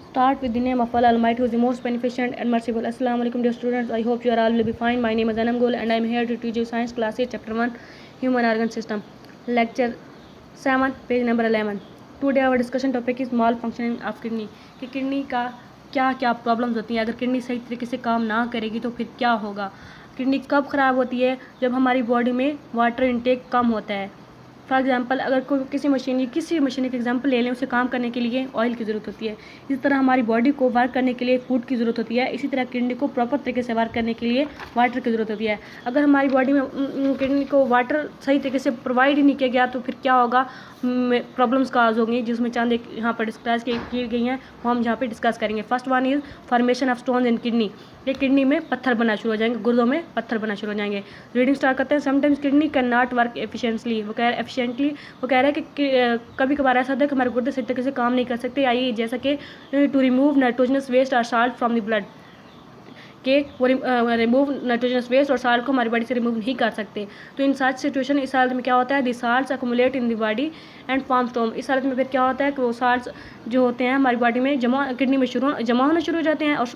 Start with the name of Allah Almighty, who is the most beneficent and merciful. Assalamu alaikum, dear students. I hope you are all will be fine. My name is Anam Gul and I am here to teach you Science Class 8, Chapter 1, Human Organ System, Lecture 7, page number 11. Today our discussion topic is malfunctioning of kidney. कि kidney का क्या क्या problems होती हैं, अगर kidney सही तरीके से काम ना करेगी तो फिर क्या होगा. किडनी कब ख़राब होती है? जब हमारी बॉडी में वाटर इनटेक कम होता है. फॉर एग्जांपल, अगर कोई किसी मशीन का एग्जांपल ले लें, उसे काम करने के लिए ऑयल की ज़रूरत होती है. इसी तरह हमारी बॉडी को वर्क करने के लिए फूड की ज़रूरत होती है. इसी तरह किडनी को प्रॉपर तरीके से वर्क करने के लिए वाटर की ज़रूरत होती है. अगर हमारी बॉडी में किडनी को वाटर सही तरीके से प्रोवाइड ही नहीं किया गया तो फिर क्या होगा, प्रॉब्लम्स काज होंगी, जिसमें चंद एक यहाँ पर डिस्कस की गई हैं, वो हम यहाँ पे डिस्कस करेंगे. First one is formation of stones in kidney. ये किडनी में पत्थर बनना शुरू हो जाएंगे, गुर्दों में पत्थर बनना शुरू हो जाएंगे. रीडिंग स्टार्ट करते हैं. Sometimes kidney can not work efficiently. वो कह रहा है कि कभी कभार ऐसा होता है कि हमारे गुर्दे सही तरीके से काम नहीं कर सकते. आई जैसा कि टू रिमूव नाइट्रोजनस वेस्ट और साल्ट फ्रॉम द ब्लड, कि वो रिमूव नाइट्रोजनस वेस्ट और साल्ट को हमारी बॉडी से रिमूव नहीं कर सकते. तो इन सच सिचुएशन, इस हालत में क्या होता है, the salts accumulate in the body and form stone. इस हालत में फिर क्या होता है कि वो साल्ट्स जो होते हैं हमारी बॉडी में किडनी में जमा होना शुरू हो जाते हैं और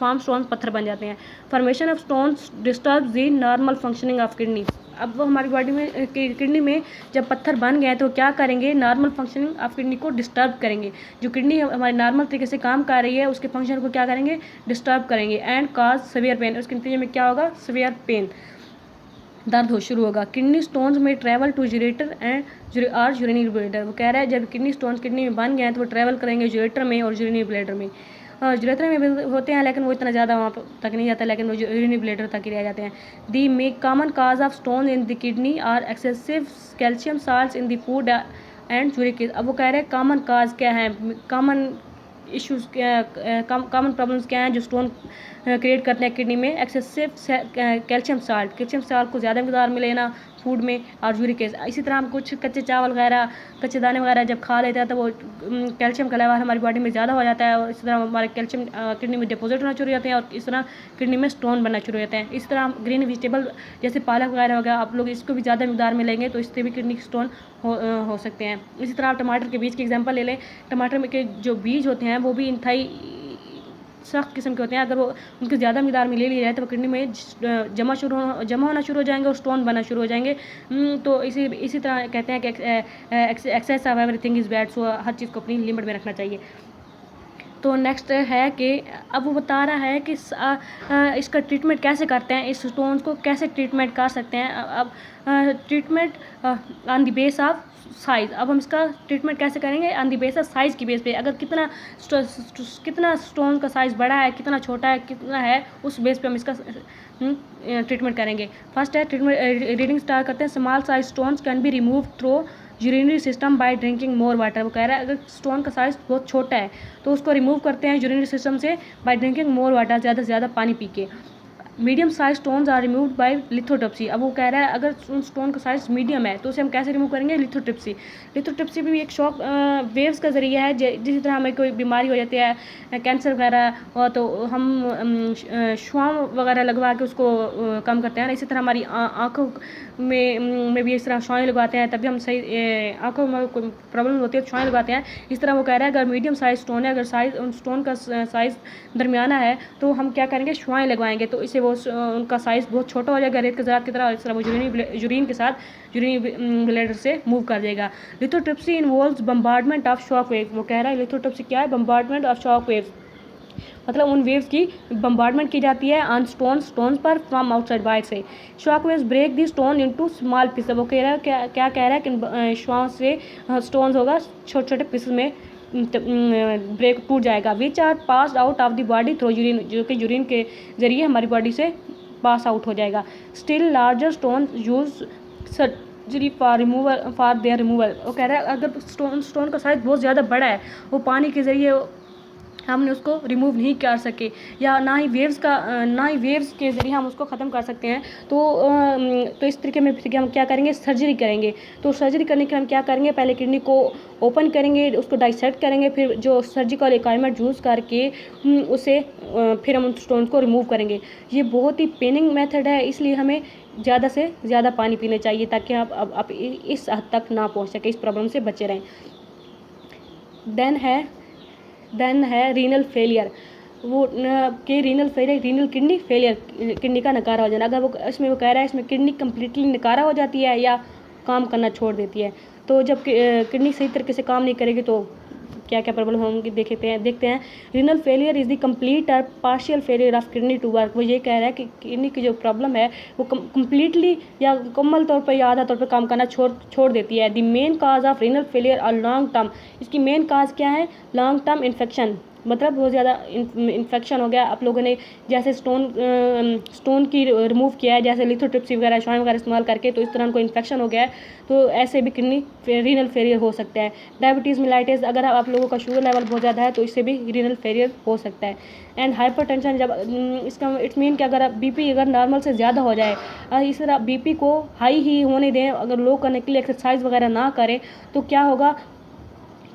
फॉर्म स्टोन पत्थर बन जाते हैं. Formation of stones disturb the normal functioning of kidney. अब वो हमारी बॉडी में किडनी में जब पत्थर बन गए तो क्या करेंगे, नॉर्मल फंक्शनिंग ऑफ किडनी को डिस्टर्ब करेंगे. जो किडनी हमारी नॉर्मल तरीके से काम कर रही है उसके फंक्शन को क्या करेंगे, डिस्टर्ब करेंगे. And cause severe pain. उसके नतीजे में क्या होगा, सीवियर पेन, दर्द हो शुरू होगा. किडनी स्टोन्स में ट्रैवल टू यूरेटर एंड और यूरिनरी ब्लैडर. वो कह रहा है जब किडनी स्टोन्स किडनी में बन गए हैं तो वो ट्रैवल करेंगे यूरेटर में और यूरिनरी ब्लैडर में. यूरेथ्रा में भी होते हैं लेकिन वो इतना ज़्यादा वहाँ तक नहीं जाता, लेकिन वो यूरिनरी ब्लैडर तक ही रह जाते हैं. The make common cause of stone in the kidney are excessive calcium salts in the food and uric. अब वो कह रहे हैं कॉमन काज क्या है, कॉमन इश्यूज़ कॉमन प्रॉब्लम्स क्या हैं जो स्टोन क्रिएट करते हैं किडनी में. एक्सेसिव कैल्शियम साल्ट को ज़्यादा मकदार में लेना फूड में और यूरिक एसिड. इसी तरह हम कुछ कच्चे चावल वगैरह, कच्चे दाने वगैरह जब खा लेते हैं तो वो कैल्शियम का लेवल हमारी बॉडी में ज़्यादा हो जाता है और इस तरह हमारे कैल्शियम किडनी में डिपॉजिट होना शुरू हो जाते हैं और इस तरह किडनी में स्टोन बनना शुरू हो जाते हैं. इस तरह हम ग्रीन वेजिटेबल जैसे पालक वगैरह वगैरह आप लोग इसको भी ज़्यादा मकदार में लेंगे तो इससे भी किडनी स्टोन हो सकते हैं. इसी तरह आप टमाटर के बीज की एग्जाम्पल ले लें. टमाटर में के जो बीज होते हैं वो भी इंतहाई सख्त किस्म के होते हैं. अगर वो उनकी ज़्यादा मिकदार में ले लिया जाए तो वो किडनी में जमा होना शुरू हो जाएंगे और स्टोन बनना शुरू हो जाएंगे. तो इसी तरह कहते हैं कि excess of everything is bad. So हर चीज़ को अपनी लिमिट में रखना चाहिए. तो नेक्स्ट है कि अब वो बता रहा है कि इसका ट्रीटमेंट कैसे करते हैं, इस स्टोन्स को कैसे ट्रीटमेंट कर सकते हैं. अब treatment on the base of size. अब हम इसका ट्रीटमेंट कैसे करेंगे, on the base of size की बेस पे. अगर कितना स्टोन का साइज़ बड़ा है, कितना छोटा है, कितना है, उस बेस पे हम इसका ट्रीटमेंट करेंगे. फर्स्ट है ट्रीटमेंट. रीडिंग स्टार्ट करते हैं. Small size stones can be remove through urinary system by drinking more water. वो कह रहा है अगर स्टोन का साइज़ बहुत छोटा है तो उसको रिमूव करते हैं यूरिनरी सिस्टम से बाय ड्रिंकिंग मोर वाटर, ज़्यादा से ज़्यादा पानी पी के. Medium size stones are removed by lithotripsy. अब वो कह रहा है अगर स्टोन का साइज मीडियम है तो उसे हम कैसे रिमूव करेंगे, लिथोट्रिप्सी. लिथोट्रिप्सी भी एक शॉक वेव्स का ज़रिया है. जिस तरह हमें कोई बीमारी हो जाती है, कैंसर वगैरह हो, तो हम शुआं वगैरह लगवा के उसको कम करते हैं. इसी तरह हमारी आँखों में भी इस तरह शुआएँ लगवाते हैं, तभी हम सही आँखों में कोई प्रॉब्लम होती है तो शुआएँ लगवाते हैं. इस तरह वो कह रहा है अगर मीडियम साइज स्टोन है, अगर स्टोन का साइज़ दरमियाना है तो हम क्या करेंगे, शुआएँ लगवाएंगे. तो इससे वो उनका साइज़ बहुत छोटा हो जाएगा रेत के ज़रात की तरह. इस तरह वो यूरिन के साथ यूरिन ब्लैडर से मूव कर जाएगा. Lithotripsy involves bombardment of shock wave. वो कह रहा है लिथोट्रिप्सी क्या है, बम्बार्डमेंट ऑफ शॉक वेव, मतलब उन वेव्स की बम्बार्डमेंट की जाती है ऑन स्टोन्स पर फ्रॉम आउटसाइड बाहर से. Shock waves break the stone into small pieces. वो कह रहा है क्या कह रहा है कि शुआओं से स्टोन्स होगा छोटे छोटे पीसेस में ब्रेक टूट जाएगा. Which are passed out of the body through urine, जो कि यूरिन के ज़रिए हमारी बॉडी से पास आउट हो जाएगा. Still larger stone use surgery for their removal. वो कह रहा है अगर स्टोन का साइज बहुत ज़्यादा बड़ा है, वो पानी के ज़रिए हमने उसको रिमूव नहीं कर सके, या ना ही वेव्स के ज़रिए हम उसको ख़त्म कर सकते हैं. तो इस तरीके में फिर हम क्या करेंगे, सर्जरी करेंगे. तो सर्जरी करने के लिए हम क्या करेंगे, पहले किडनी को ओपन करेंगे, उसको डाइसेक्ट करेंगे, फिर जो सर्जिकल इक्विपमेंट यूज़ करके उसे फिर हम उन स्टोन को रिमूव करेंगे. ये बहुत ही पेनिंग मेथड है, इसलिए हमें ज़्यादा से ज़्यादा पानी पीना चाहिए ताकि आप इस हद तक ना पहुँच सके, इस प्रॉब्लम से बचे रहें. देन है देन है रीनल फेलियर, वो कि renal failure, renal kidney failure, kidney का नकारा हो जाना। अगर वो इसमें वो कह रहा है इसमें किडनी कम्प्लीटली नकारा हो जाती है या काम करना छोड़ देती है। तो जब किडनी सही तरीके से काम नहीं करेगी तो क्या क्या प्रॉब्लम होंगी देखते हैं। Renal failure is the complete or partial failure of kidney to work. वो ये कह रहा है कि किडनी की जो प्रॉब्लम है वो कम्प्लीटली या मुकम्मल तौर पर या आधा तौर पर काम करना छोड़ देती है। The main cause of renal failure और लॉन्ग टर्म, इसकी मेन काज क्या है? लॉन्ग टर्म इन्फेक्शन, मतलब बहुत ज़्यादा इन्फेक्शन हो गया। आप लोगों ने जैसे स्टोन की रिमूव किया है, जैसे लिथोट्रिप्सी वगैरह शॉइन वगैरह इस्तेमाल करके, तो इस तरह उनको इन्फेक्शन हो गया है, तो ऐसे भी किडनी रीनल फेलियर हो सकता है। डायबिटीज़ मेलाइटिस, अगर आप लोगों का शुगर लेवल बहुत ज़्यादा है तो इससे भी रीनल फेलियर हो सकता है। एंड हाइपरटेंशन, जब इसका इट्स मीन कि अगर बीपी अगर नॉर्मल से ज़्यादा हो जाए, इस तरह बीपी को हाई ही होने दें, अगर लो करने के लिए एक्सरसाइज वगैरह ना करें तो क्या होगा?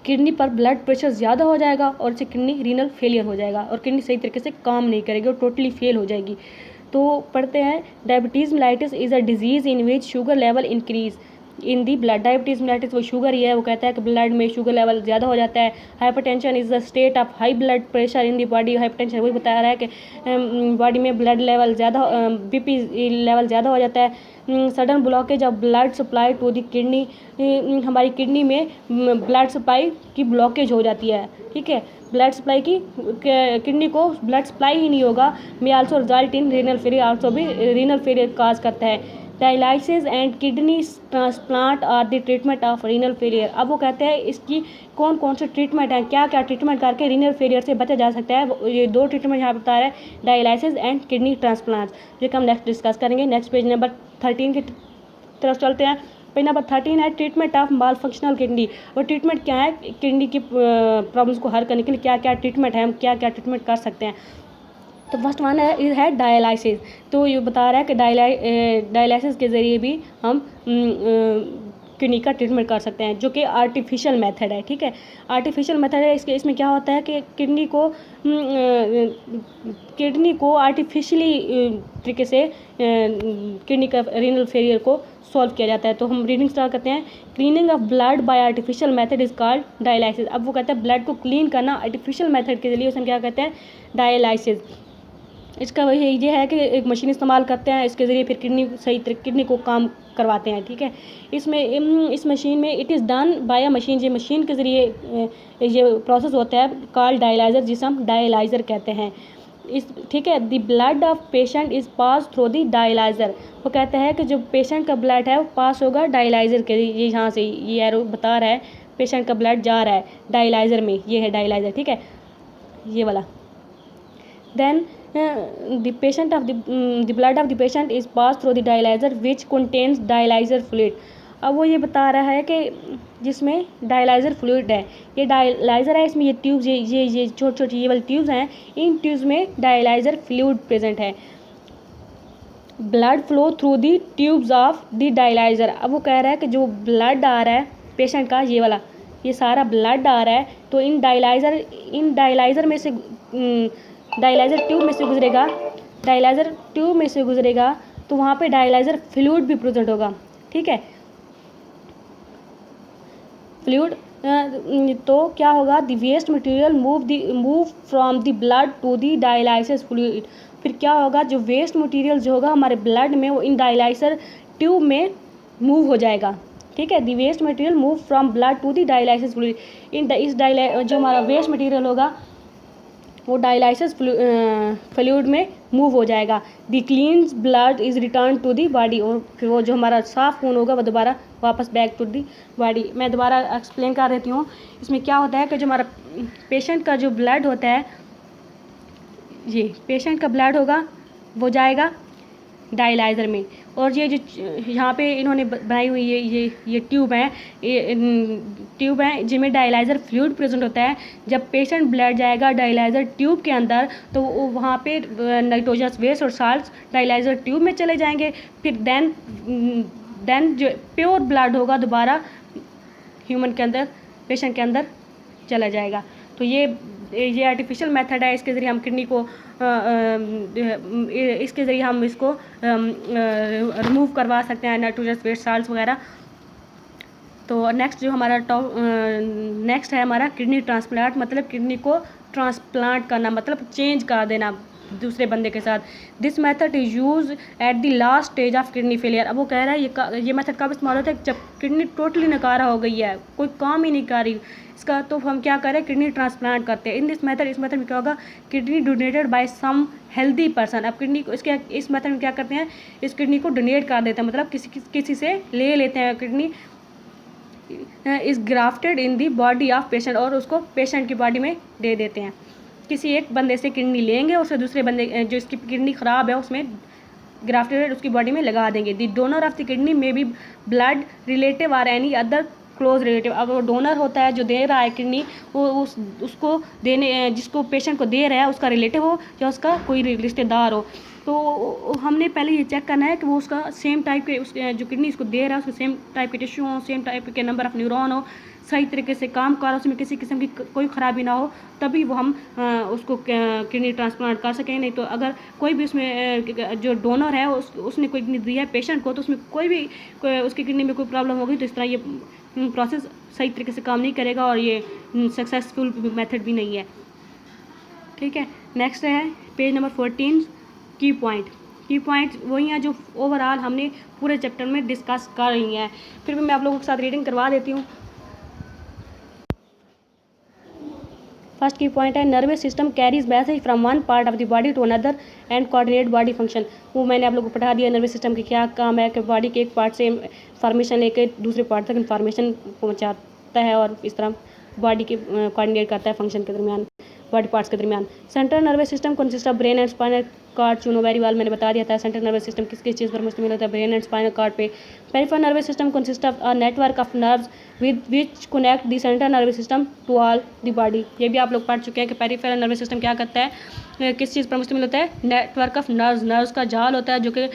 किडनी पर ब्लड प्रेशर ज़्यादा हो जाएगा और इससे किडनी रीनल फेलियर हो जाएगा और किडनी सही तरीके से काम नहीं करेगी और टोटली फेल हो जाएगी। तो पढ़ते हैं, diabetes mellitus is a disease in which sugar level increase in the blood. Diabetes mellitus वो शुगर ही है, वो कहता है कि ब्लड में शुगर लेवल ज़्यादा हो जाता है। Hypertension is the state of high blood pressure in the body. Hypertension वही बता रहा है कि बॉडी में ब्लड लेवल ज़्यादा, बीपी लेवल ज़्यादा हो जाता है। Sudden blockage of blood supply to the kidney, हमारी किडनी में ब्लड सप्लाई की ब्लॉकेज हो जाती है, ठीक है, ब्लड सप्लाई की, किडनी को ब्लड सप्लाई ही नहीं होगा। May also result in renal failure, also भी रीनल फेलियर काज करता है। Dialysis and kidney transplant are the treatment of renal failure. अब वो कहते हैं इसकी कौन कौन से ट्रीटमेंट हैं, क्या क्या ट्रीटमेंट करके रीनल फेलियर से बचा जा सकता है। ये दो ट्रीटमेंट यहाँ बता रहा है, डायलिसिस एंड किडनी ट्रांसप्लांट, जो हम नेक्स्ट डिस्कस करेंगे। नेक्स्ट पेज नंबर 13 की तरफ चलते हैं। पेज नंबर 13 है treatment of mall functional kidney. और ट्रीटमेंट क्या है? किडनी की प्रॉब्लम्स को हल करने के लिए क्या क्या ट्रीटमेंट है, हम क्या क्या ट्रीटमेंट कर सकते हैं। तो फर्स्ट वन है डायलिसिस। तो ये बता रहा है कि डायलिसिस के ज़रिए भी हम किडनी का ट्रीटमेंट कर सकते हैं, जो कि आर्टिफिशियल मेथड है, ठीक है, आर्टिफिशियल मेथड है। इसमें क्या होता है कि किडनी को आर्टिफिशियली तरीके से किडनी का रीनल फेलियर को सॉल्व किया जाता है। तो हम रीडिंग स्टार्ट करते हैं। Cleaning of blood bye artificial method is called dialysis. अब वो कहते हैं ब्लड को क्लीन करना आर्टिफिशियल मेथड के जरिए, उसे क्या कहते हैं? डायलिसिस। इसका वही ये है कि एक मशीन इस्तेमाल करते हैं, इसके ज़रिए फिर किडनी को काम करवाते हैं, ठीक है। इस मशीन में it is done by a machine, ये मशीन के ज़रिए ये प्रोसेस होता है, कॉल्ड डायलाइज़र, जिसे हम डायलाइज़र कहते हैं। ठीक है, the blood of patient is pass through the dialyser. वो कहता है कि जो पेशेंट का ब्लड है वो पास होगा डायलाइज़र के, ये यहाँ से ये एरो बता रहा है पेशेंट का ब्लड जा रहा है डायलाइज़र में, ये है डायलाइज़र, ठीक है, ये वाला। Then the patient of the blood of the patient is passed through the dialyzer which contains dialyzer fluid। अब वो ये बता रहा है कि जिसमें डायलाइज़र फ्लूइड है, ये डायलाइज़र है, इसमें ये ट्यूब्स, ये छोटी छोटी ये वाली ट्यूब्स हैं, इन ट्यूब्स में डायलाइज़र फ्लूइड प्रेजेंट है। Blood flow through the tubes of the dialyser. अब वो कह रहा है कि जो ब्लड आ रहा है पेशेंट का, ये वाला, ये सारा ब्लड आ रहा है, तो इन डायलाइज़र में से डायलाइज़र ट्यूब में से गुजरेगा, डायलाइज़र ट्यूब में से गुजरेगा, तो वहाँ पे डायलाइज़र फ्लूइड भी प्रेजेंट होगा, ठीक है, फ्लूइड। तो क्या होगा? The waste material move from the blood to the dialysis fluid. फिर क्या होगा? जो वेस्ट मटेरियल जो होगा हमारे ब्लड में, वो इन डायलाइज़र ट्यूब में मूव हो जाएगा, ठीक है। The waste material move from blood to the dialysis fluid. जो हमारा वेस्ट मटेरियल होगा वो डायलाइसिस फ्लूइड में मूव हो जाएगा। The cleans blood is return to the body. और फिर वो जो हमारा साफ खून होगा वो दोबारा वापस बैक टू दी बॉडी। मैं दोबारा एक्सप्लेन कर देती हूँ। इसमें क्या होता है कि जो हमारा पेशेंट का जो ब्लड होता है, ये पेशेंट का ब्लड होगा वो जाएगा डायलाइज़र में, और ये जो यहाँ पे इन्होंने बनाई हुई ये ट्यूब हैं जिनमें डायलाइज़र फ्लूइड प्रेजेंट होता है। जब पेशेंट ब्लड जाएगा डायलाइज़र ट्यूब के अंदर, तो वहाँ पे नाइट्रोजनस वेस्ट और साल्ट्स डायलाइज़र ट्यूब में चले जाएंगे। फिर देन जो प्योर ब्लड होगा दोबारा ह्यूमन के अंदर, पेशेंट के अंदर चला जाएगा। तो ये आर्टिफिशियल मेथड है, इसके ज़रिए हम किडनी को इसके ज़रिए हम इसको रिमूव करवा सकते हैं, नाइट्रोजनस वेस्ट साल्ट्स वगैरह। तो नेक्स्ट जो हमारा नेक्स्ट है हमारा किडनी ट्रांसप्लांट, मतलब किडनी को ट्रांसप्लांट करना, मतलब चेंज कर देना दूसरे बंदे के साथ। This method is use at the last stage of kidney failure. अब वो कह रहा है ये मेथड कब इस्तेमाल होता है, जब किडनी टोटली नकारा हो गई है, कोई काम ही नहीं कर रही इसका, तो हम क्या करें, किडनी ट्रांसप्लांट करते हैं। इन इस मेथड में क्या होगा, kidney donated by some healthy person. अब किडनी को इस मेथड में क्या करते हैं, इस किडनी को डोनेट कर देते हैं, मतलब किसी से ले लेते हैं kidney, is grafted in the body of patient, और उसको पेशेंट की बॉडी में दे देते हैं। किसी एक बंदे से किडनी लेंगे और उसे दूसरे बंदे जो इसकी किडनी ख़राब है उसमें ग्राफ्टेड उसकी बॉडी में लगा देंगे। दी डोनर ऑफ द किडनी में बी ब्लड रिलेटिव और एनी अदर क्लोज रिलेटिव। अब वो डोनर होता है जो दे रहा है किडनी, वो उसको देने, जिसको पेशेंट को दे रहा है उसका रिलेटिव हो या उसका कोई रिश्तेदार हो। तो हमने पहले ये चेक करना है कि वो उसका सेम टाइप के उसके जो किडनी इसको दे रहा है उसके सेम टाइप के टिश्यू हो, सेम टाइप के नंबर ऑफ न्यूरॉन हो, सही तरीके से काम कर, उसमें किसी किस्म की कोई ख़राबी ना हो, तभी वो हम उसको किडनी ट्रांसप्लांट कर सकें। नहीं तो अगर कोई भी उसमें जो डोनर है उसने कोई किडनी दी है पेशेंट को, तो उसमें उसकी किडनी में कोई प्रॉब्लम होगी तो इस तरह ये प्रोसेस सही तरीके से काम नहीं करेगा और ये सक्सेसफुल मेथड भी नहीं है। ठीक है, नेक्स्ट है पेज नंबर 14, की पॉइंट वही हैं जो ओवरऑल हमने पूरे चैप्टर में डिस्कस कर रही हैं। फिर भी मैं आप लोगों के साथ रीडिंग करवा देती हूँ। फर्स्ट की पॉइंट है, nervous system carries message from one part of the body to another and coordinate body function. वो मैंने आप लोगों को पढ़ा दिया नर्वस सिस्टम के क्या काम है, कि बॉडी के एक पार्ट से इंफॉर्मेशन लेकर दूसरे पार्ट तक इंफॉर्मेशन पहुँचाता है और इस तरह बॉडी के कोऑर्डिनेट करता है फंक्शन के दरमियान, बॉडी पार्ट्स के दरमियान। Central nervous system consist of brain and spinal cord, चूनो वेरी वेल मैंने बता दिया था। सेंट्रल नर्वस सिस्टम किस किस चीज़ पर मुश्तमिल होता है, ब्रेन एंड स्पाइनल कार्ड पे। Peripheral nervous system consist of a network of nerves with which connect the central nervous system to all the body. ये भी आप लोग पढ़ चुके हैं कि पेरिफेरल नर्वस सिस्टम क्या करता है, किस चीज़ पर मुश्तमिल होता है, नेटवर्क ऑफ नर्व्स का जाल होता है जो कि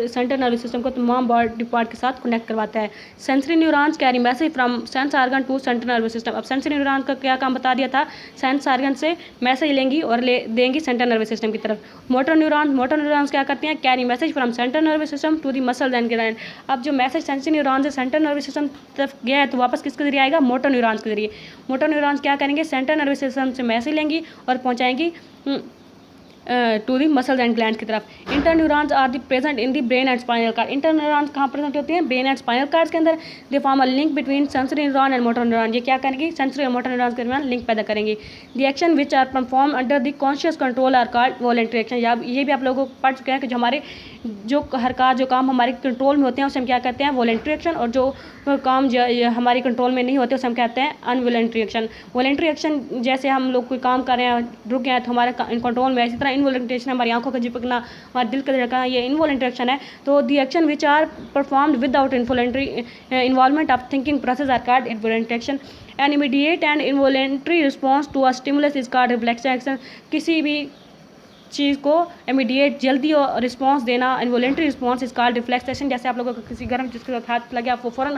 सेंट्रल नर्वस सिस्टम को तमाम बॉडी पार्ट के साथ कनेक्ट करवाता है। Sensory neurons carry message from sense organ to central nervous system. अब सेंसरी न्यूरॉन का क्या काम बता दिया था, सेंस ऑर्गन से मैसेज लेंगी और ले देंगी सेंट्रल नर्वस सिस्टम की तरफ। मोटर न्यूरॉन्स क्या करते हैं, carry message from central nervous system to the muscles and gland. अब जो मैसेज सेंसरी न्यूरॉन से सेंट्रल नर्वस सिस्टम तरफ गया है तो वापस किसके जरिए आएगा, मोटर न्यूरॉन्स के जरिए। मोटर न्यूरॉन्स क्या करेंगे, सेंट्रल नर्वस सिस्टम से मैसेज लेंगी और पहुँचाएंगी to the muscles and glands की तरफ। Inter neurons are the present in the brain and spinal cord. Inter neurons कहाँ प्रेजेंट होती हैं, ब्रेन एंड स्पाइनल कार्ड्स के अंदर। They form a link between sensory neuron and motor neuron. ये क्या करेंगी, सेंसरी और मोटर न्यूरॉन्स के दरमियान लिंक पैदा करेंगी। The action which are perform under the conscious control are called voluntary action. ये भी आप लोगों को पढ़ चुके हैं कि जो हमारे जो काम हमारे कंट्रोल में होते हैं उसे हम क्या कहते हैं, वॉलंटरी एक्शन, और जो काम हमारे कंट्रोल में नहीं होते उसे हम कहते हैं अनवॉलंटरी एक्शन। वॉलंटरी एक्शन जैसे हम लोग कोई काम कर रहे हैं, रुक गए हैं तो हमारे कंट्रोल में, इसी तरह इनवॉलंटरी एक्शन हमारी आंखों का झपकना, हमारे दिल का धड़कना, ये इनवॉलंटरी एक्शन है। तो the action which are performed without involuntary involvement of thinking process are called involuntary action. An immediate and involuntary response to a stimulus is called reflex action. किसी भी चीज़ को इमीडिएट जल्दी और रिस्पांस देना, involuntary response is called reflex action. जैसे आप लोगों को किसी गर्म चीज़ के साथ हाथ लगे, आप वो फ़ौरन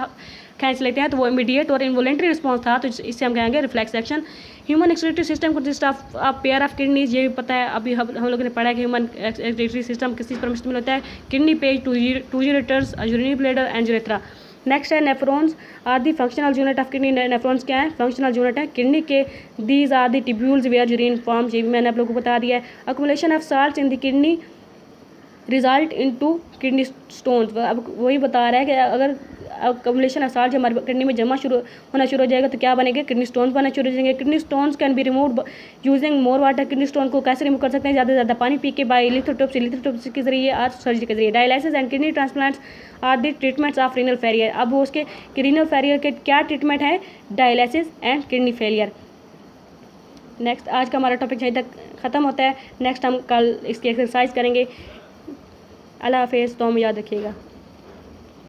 खींच लेते हैं, तो वो इमीडिएट और इनवॉलंटरी रिस्पांस था, तो इससे हम कहेंगे reflex action. Human excretory system consist of a pair of kidneys. ये भी पता है, अभी हम लोगों ने पढ़ा है कि ह्यूमन एक्सक्रीटरी सिस्टम किस चीज़ पर मुश्तमिल होता है, किडनी पेज, two ureters, urinary bladder and urethra. Next है nephrons are the functional unit of kidney. Nephrons क्या है, फंक्शनल यूनिट है किडनी के। These are the tubules where urine forms. ये भी मैंने आप लोगों को बता दिया है। Accumulation of salts in the kidney result into kidney stones. अब वही बता रहा है कि अगर अकुमुलेशन ऑफ साल्ट हमारी किडनी में जमा होना शुरू हो जाएगा तो क्या बनेंगे, किडनी स्टोन्स बनना शुरू हो जाएंगे। Kidney stones can be removed using more water. Kidney stone को कैसे रिमूव कर सकते हैं, ज़्यादा से ज़्यादा पानी पी के, बाय लिथोट्रिप्सी के जरिए और सर्जरी के जरिए। Dialysis and kidney transplants are the treatments of renal failure. अब वो उसके रीनल फेलियर के क्या ट्रीटमेंट है, dialysis and kidney failure. Next आज का हमारा टॉपिक यहीं तक ख़त्म होता है। नेक्स्ट हम कल इसकी एक्सरसाइज करेंगे। अल्लाह हाफिज़, तो हम याद रखिएगा।